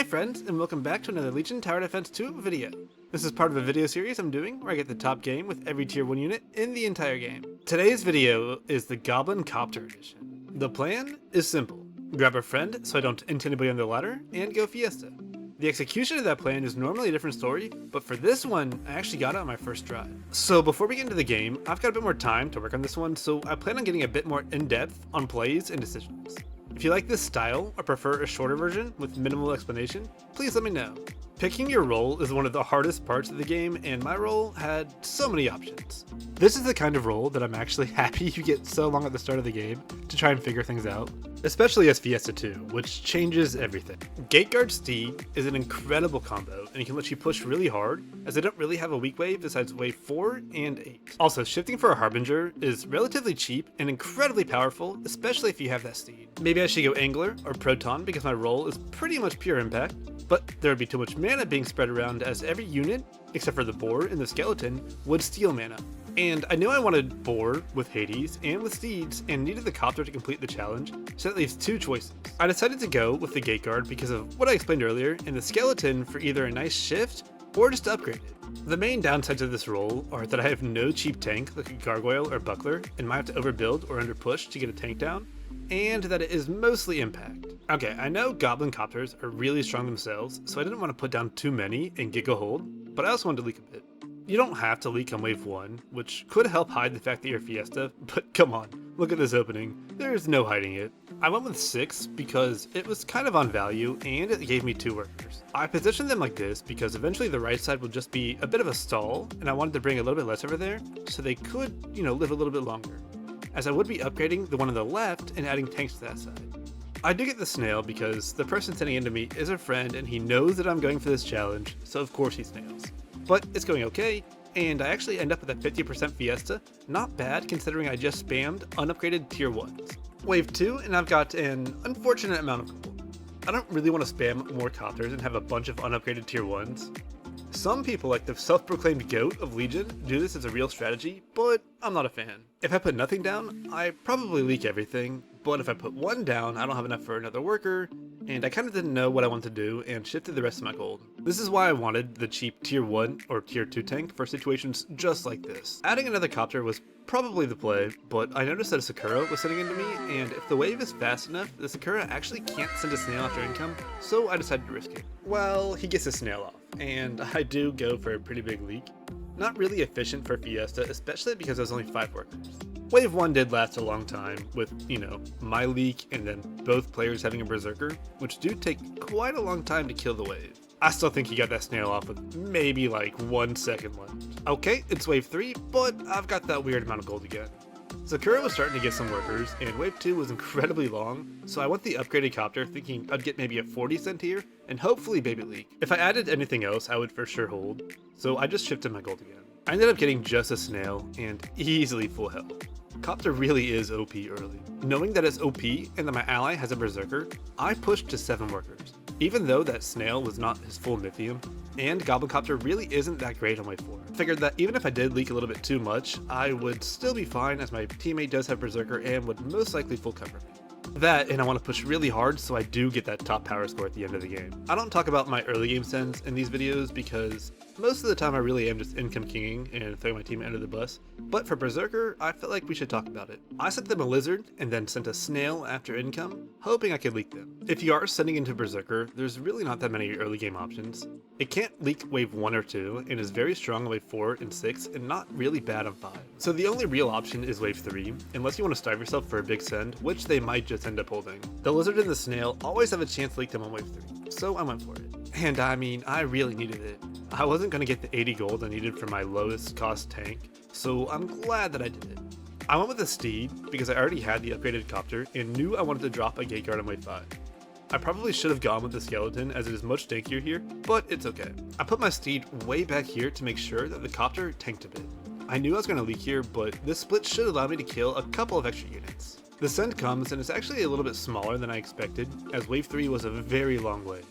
friends, and welcome back to another Legion Tower Defense 2 video. This is part of a video series I'm doing where I get the top game with every tier 1 unit in the entire game. Today's video is the Goblin Copter edition. The plan is simple. Grab a friend so I don't int anybody on the ladder, and go Fiesta. The execution of that plan is normally a different story, but for this one, I actually got it on my first try. So before we get into the game, I've got a bit more time to work on this one, so I plan on getting a bit more in-depth on plays and decisions. If you like this style or prefer a shorter version with minimal explanation, please let me know. Picking your role is one of the hardest parts of the game, and my role had so many options. This is the kind of role that I'm actually happy you get so long at the start of the game to try and figure things out, especially as Fiesta 2, which changes everything. Gateguard Steed is an incredible combo, and it can let you push really hard, as they don't really have a weak wave besides wave 4 and 8. Also, shifting for a Harbinger is relatively cheap and incredibly powerful, especially if you have that Steed. Maybe I should go Angler or Proton because my role is pretty much pure impact, but there would be too much mana being spread around as every unit, except for the Boar and the Skeleton, would steal mana. And I knew I wanted Boar with Hades and with Steeds and needed the Copter to complete the challenge, so that leaves two choices. I decided to go with the Gateguard because of what I explained earlier, and the Skeleton for either a nice shift or just to upgrade it. The main downsides of this role are that I have no cheap tank like a Gargoyle or Buckler and might have to overbuild or underpush to get a tank down, and that it is mostly impact. Okay, I know Goblin Copters are really strong themselves, so I didn't want to put down too many and Giga Hold, but I also wanted to leak a bit. You don't have to leak on wave 1, which could help hide the fact that you're Fiesta, but come on, look at this opening. There's no hiding it. I went with 6 because it was kind of on value and it gave me 2 workers. I positioned them like this because eventually the right side will just be a bit of a stall, and I wanted to bring a little bit less over there so they could, live a little bit longer, as I would be upgrading the one on the left and adding tanks to that side. I do get the snail because the person sitting into me is a friend and he knows that I'm going for this challenge, so of course he snails. But it's going okay, and I actually end up with a 50% Fiesta, not bad considering I just spammed unupgraded tier 1s. Wave 2, and I've got an unfortunate amount of gold. I don't really want to spam more Copters and have a bunch of unupgraded tier 1s. Some people, like the self-proclaimed GOAT of Legion, do this as a real strategy, but I'm not a fan. If I put nothing down, I probably leak everything, but if I put 1 down, I don't have enough for another worker, and I kind of didn't know what I wanted to do and shifted the rest of my gold. This is why I wanted the cheap tier 1 or tier 2 tank for situations just like this. Adding another Copter was probably the play, but I noticed that a Sakura was sitting into me, and if the wave is fast enough, the Sakura actually can't send a snail after income, so I decided to risk it. Well, he gets a snail off, and I do go for a pretty big leak. Not really efficient for Fiesta, especially because there's only 5 workers. Wave 1 did last a long time with, my leak and then both players having a Berserker, which do take quite a long time to kill the wave. I still think he got that snail off with maybe like 1 second left. Okay, it's wave 3, but I've got that weird amount of gold again. Sakura was starting to get some workers, and wave 2 was incredibly long, so I went the upgraded Copter thinking I'd get maybe a 40 cent here, and hopefully baby leak. If I added anything else, I would for sure hold, so I just shifted my gold again. I ended up getting just a snail, and easily full health. Copter really is OP early. Knowing that it's OP and that my ally has a Berserker, I pushed to 7 workers, even though that snail was not his full Mythium, and Goblin Copter really isn't that great on wave 4. Figured that even if I did leak a little bit too much, I would still be fine as my teammate does have Berserker and would most likely full cover me. That, and I want to push really hard so I do get that top power score at the end of the game. I don't talk about my early game sends in these videos because most of the time I really am just income kinging and throwing my team under the bus, but for Berserker, I felt like we should talk about it. I sent them a lizard and then sent a snail after income, hoping I could leak them. If you are sending into Berserker, there's really not that many early game options. It can't leak wave 1 or 2 and is very strong on wave 4 and 6 and not really bad on 5. So the only real option is wave 3, unless you want to starve yourself for a big send, which they might just end up holding. The lizard and the snail always have a chance to leak them on wave 3, so I went for it. And I mean, I really needed it. I wasn't going to get the 80 gold I needed for my lowest cost tank, so I'm glad that I did it. I went with the Steed because I already had the upgraded Copter and knew I wanted to drop a Gateguard on wave 5. I probably should have gone with the Skeleton as it is much tankier here, but it's okay. I put my Steed way back here to make sure that the Copter tanked a bit. I knew I was going to leak here, but this split should allow me to kill a couple of extra units. The send comes and it's actually a little bit smaller than I expected, as wave 3 was a very long wave.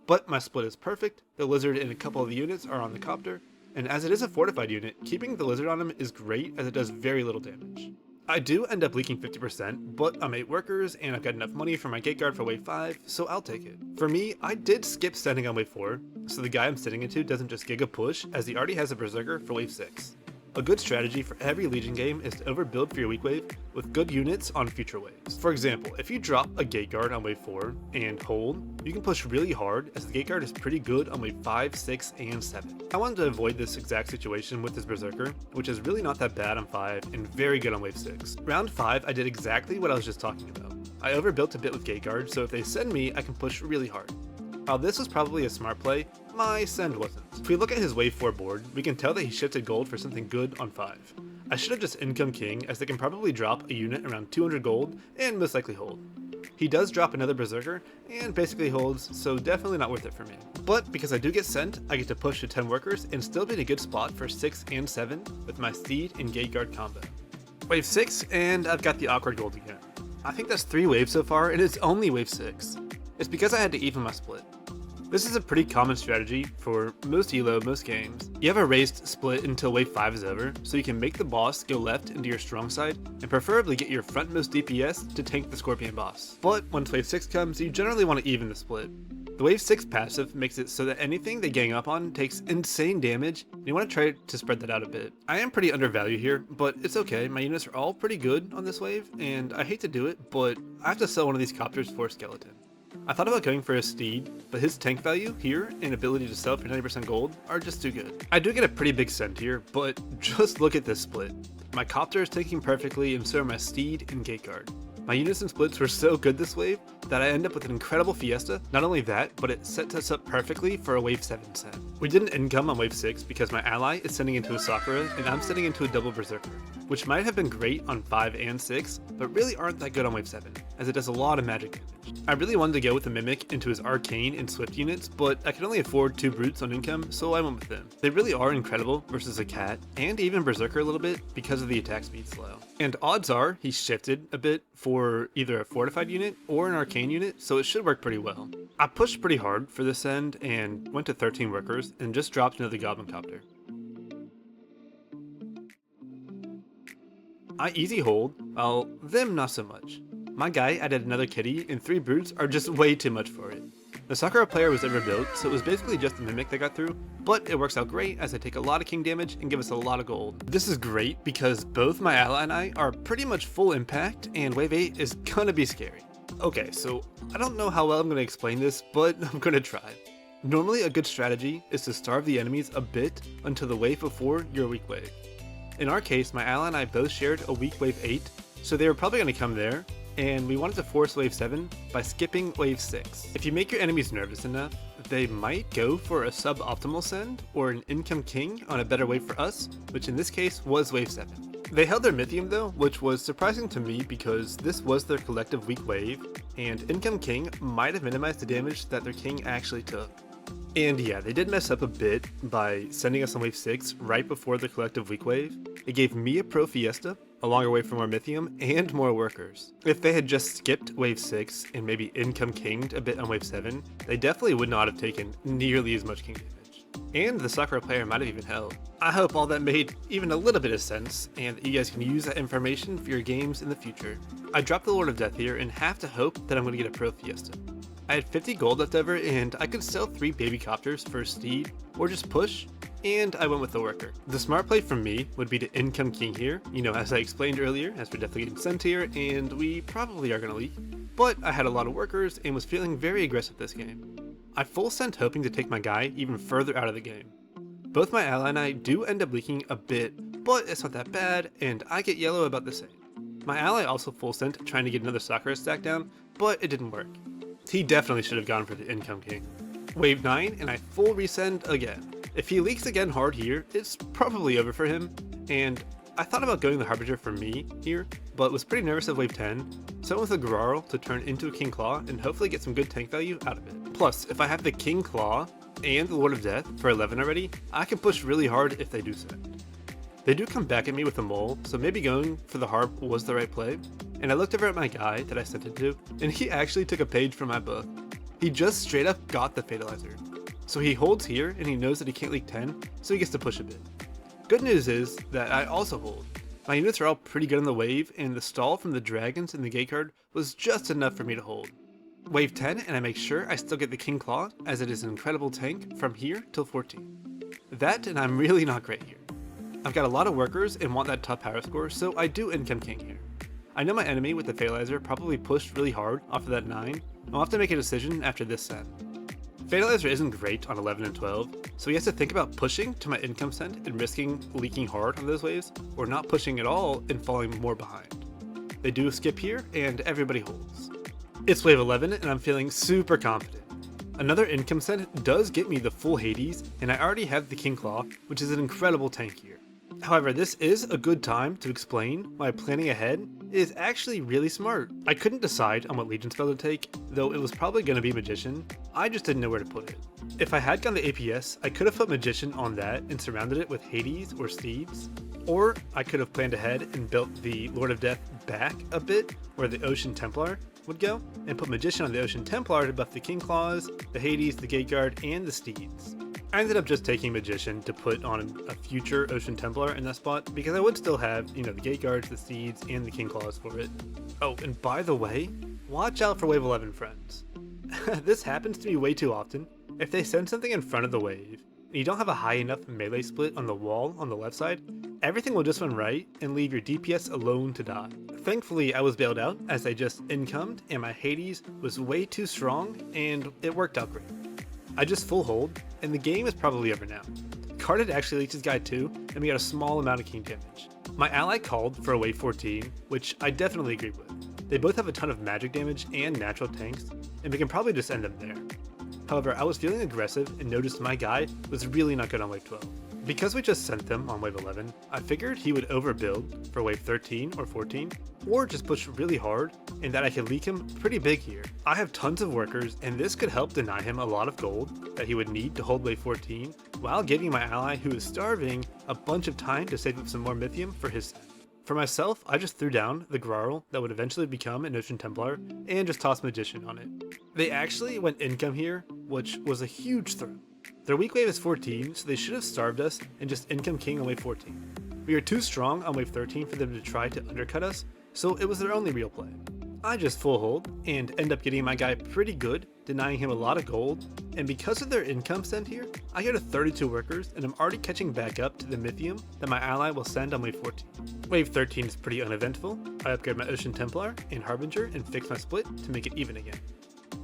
But my split is perfect, the lizard and a couple of the units are on the Copter, and as it is a fortified unit, keeping the lizard on him is great as it does very little damage. I do end up leaking 50%, but I'm 8 workers and I've got enough money for my gate guard for wave 5, so I'll take it. For me, I did skip standing on wave 4, so the guy I'm sitting into doesn't just giga push as he already has a berserker for wave 6. A good strategy for every Legion game is to overbuild for your weak wave with good units on future waves. For example, if you drop a gate guard on wave 4 and hold, you can push really hard as the gate guard is pretty good on wave 5, 6, and 7. I wanted to avoid this exact situation with this berserker, which is really not that bad on 5 and very good on wave 6. Round 5 I did exactly what I was just talking about. I overbuilt a bit with gate guard, so if they send me, I can push really hard. While this was probably a smart play, my send wasn't. If we look at his wave 4 board, we can tell that he shifted gold for something good on 5. I should have just income king, as they can probably drop a unit around 200 gold and most likely hold. He does drop another berserker and basically holds, so definitely not worth it for me. But because I do get sent, I get to push to 10 workers and still be in a good spot for 6 and 7 with my steed and gate guard combo. Wave 6 and I've got the awkward gold again. I think that's 3 waves so far and it's only wave 6. It's because I had to even my split. This is a pretty common strategy for most elo, most games. You have a raised split until wave 5 is over, so you can make the boss go left into your strong side, and preferably get your frontmost DPS to tank the Scorpion boss. But once wave 6 comes, you generally want to even the split. The wave 6 passive makes it so that anything they gang up on takes insane damage, and you want to try to spread that out a bit. I am pretty undervalued here, but it's okay, my units are all pretty good on this wave, and I hate to do it, but I have to sell one of these copters for a skeleton. I thought about going for a steed, but his tank value here and ability to sell for 90% gold are just too good. I do get a pretty big send here, but just look at this split. My copter is tanking perfectly and so are my steed and gate guard. My units and splits were so good this wave that I end up with an incredible fiesta. Not only that, but it sets us up perfectly for a wave 7 send. We didn't income on wave 6 because my ally is sending into a Sakura and I'm sending into a double berserker, which might have been great on 5 and 6, but really aren't that good on wave 7, as it does a lot of magic damage. I really wanted to go with the Mimic into his Arcane and Swift units, but I could only afford 2 Brutes on income, so I went with them. They really are incredible versus a Cat, and even Berserker a little bit because of the attack speed slow. And odds are he shifted a bit for either a Fortified unit or an Arcane unit, so it should work pretty well. I pushed pretty hard for this end and went to 13 workers and just dropped another Goblin Copter. I easy hold, while them not so much. My guy added another kitty and 3 brutes are just way too much for it. The Sakura player was overbuilt, so it was basically just the Mimic that got through, but it works out great as I take a lot of king damage and give us a lot of gold. This is great because both my ally and I are pretty much full impact and wave 8 is gonna be scary. Okay, so I don't know how well I'm gonna explain this, but I'm gonna try. Normally a good strategy is to starve the enemies a bit until the wave before your weak wave. In our case, my ally and I both shared a weak wave 8, so they were probably gonna come there, and we wanted to force wave 7 by skipping wave 6. If you make your enemies nervous enough, they might go for a suboptimal send or an income king on a better wave for us, which in this case was wave 7. They held their Mythium though, which was surprising to me because this was their collective weak wave, and income king might have minimized the damage that their king actually took. And yeah, they did mess up a bit by sending us on wave 6 right before the collective weak wave. It gave me a pro fiesta, a longer wave for more Mythium, and more workers. If they had just skipped wave 6 and maybe income kinged a bit on wave 7, they definitely would not have taken nearly as much king damage. And the Sakura player might have even held. I hope all that made even a little bit of sense, and that you guys can use that information for your games in the future. I dropped the Lord of Death here and have to hope that I'm going to get a pro fiesta. I had 50 gold left over and I could sell 3 baby copters for a steed or just push, and I went with the worker. The smart play from me would be to income king here, as I explained earlier, as we're definitely getting sent here and we probably are going to leak, but I had a lot of workers and was feeling very aggressive this game. I full sent hoping to take my guy even further out of the game. Both my ally and I do end up leaking a bit, but it's not that bad and I get yellow about the same. My ally also full sent trying to get another Sakura stack down, but it didn't work. He definitely should have gone for the income king. Wave 9 and I full resend again. If he leaks again hard here, it's probably over for him, and I thought about going the Harbinger for me here, but was pretty nervous of wave 10, so I went with a Gararl to turn into a King Claw and hopefully get some good tank value out of it. Plus, if I have the King Claw and the Lord of Death for 11 already, I can push really hard if they do send. They do come back at me with a mole, so maybe going for the harp was the right play, and I looked over at my guy that I sent it to, and he actually took a page from my book. He just straight up got the Fatalizer. So he holds here, and he knows that he can't leak 10, so he gets to push a bit. Good news is that I also hold. My units are all pretty good on the wave, and the stall from the dragons and the gate guard was just enough for me to hold. Wave 10, and I make sure I still get the King Claw, as it is an incredible tank from here till 14. That, and I'm really not great here. I've got a lot of workers and want that top power score, so I do income king here. I know my enemy with the Fatalizer probably pushed really hard off of that 9, and I'll have to make a decision after this set. Fatalizer isn't great on 11 and 12, so he has to think about pushing to my income send and risking leaking hard on those waves, or not pushing at all and falling more behind. They do skip here, and everybody holds. It's wave 11, and I'm feeling super confident. Another income send does get me the full Hades, and I already have the King Claw, which is an incredible tank here. However, this is a good time to explain why planning ahead is actually really smart. I couldn't decide on what Legion spell to take, though it was probably going to be Magician. I just didn't know where to put it. If I had gone the APS, I could have put Magician on that and surrounded it with Hades or Steeds. Or I could have planned ahead and built the Lord of Death back a bit where the Ocean Templar would go, and put Magician on the Ocean Templar to buff the King Claws, the Hades, the Gate Guard, and the Steeds. I ended up just taking Magician to put on a future Ocean Templar in that spot because I would still have, the Gate Guards, the Steeds, and the King Claws for it. Oh, and by the way, watch out for wave 11 friends. This happens to me way too often. If they send something in front of the wave, and you don't have a high enough melee split on the wall on the left side, everything will just run right and leave your DPS alone to die. Thankfully, I was bailed out as I just incomed and my Hades was way too strong and it worked out great. I just full hold, and the game is probably over now. Carded actually leaked his guy too, and we got a small amount of king damage. My ally called for a wave 14, which I definitely agreed with. They both have a ton of magic damage and natural tanks, and we can probably just end them there. However, I was feeling aggressive and noticed my guy was really not good on wave 12. Because we just sent them on wave 11, I figured he would overbuild for wave 13 or 14, or just push really hard, and that I could leak him pretty big here. I have tons of workers, and this could help deny him a lot of gold that he would need to hold wave 14, while giving my ally, who is starving, a bunch of time to save up some more Mythium for his set. For myself, I just threw down the Grarl that would eventually become an Ocean Templar, and just tossed Magician on it. They actually went income here, which was a huge throw. Their weak wave is 14, so they should have starved us and just income king on wave 14. We are too strong on wave 13 for them to try to undercut us, so it was their only real play. I just full hold and end up getting my guy pretty good, denying him a lot of gold, and because of their income send here, I go to 32 workers and I'm already catching back up to the Mythium that my ally will send on wave 14. Wave 13 is pretty uneventful. I upgrade my Ocean Templar and Harbinger and fix my split to make it even again.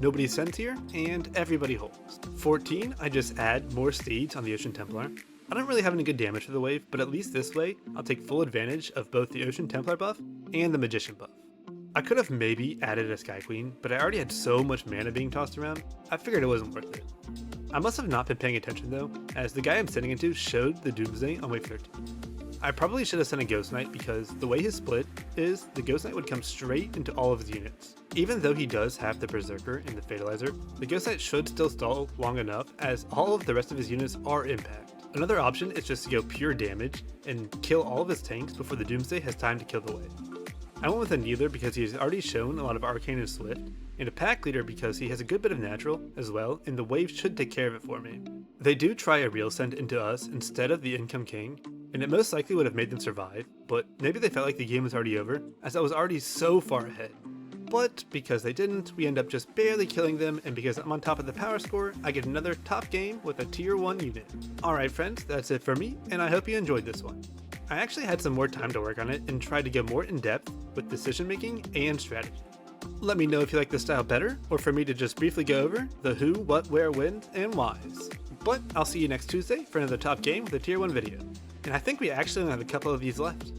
Nobody sends here, and everybody holds. 14, I just add more Steeds on the Ocean Templar. I don't really have any good damage for the wave, but at least this way, I'll take full advantage of both the Ocean Templar buff and the Magician buff. I could have maybe added a Sky Queen, but I already had so much mana being tossed around, I figured it wasn't worth it. I must have not been paying attention though, as the guy I'm sending into showed the Doomsday on wave 13. I probably should have sent a Ghost Knight because the way his split is, the Ghost Knight would come straight into all of his units. Even though he does have the Berserker and the Fatalizer, the Ghost Knight should still stall long enough as all of the rest of his units are impact. Another option is just to go pure damage and kill all of his tanks before the Doomsday has time to kill the wave. I went with a Kneeler because he has already shown a lot of Arcane and Swift, and a Pack Leader because he has a good bit of natural as well, and the wave should take care of it for me. They do try a real send into us instead of the Income King, and it most likely would have made them survive, but maybe they felt like the game was already over, as I was already so far ahead. But because they didn't, we end up just barely killing them, and because I'm on top of the power score, I get another top game with a tier 1 unit. Alright friends, that's it for me, and I hope you enjoyed this one. I actually had some more time to work on it and tried to go more in depth with decision making and strategy. Let me know if you like this style better, or for me to just briefly go over the who, what, where, when, and whys. But I'll see you next Tuesday for another top game with a tier 1 video. And I think we actually only have a couple of these left.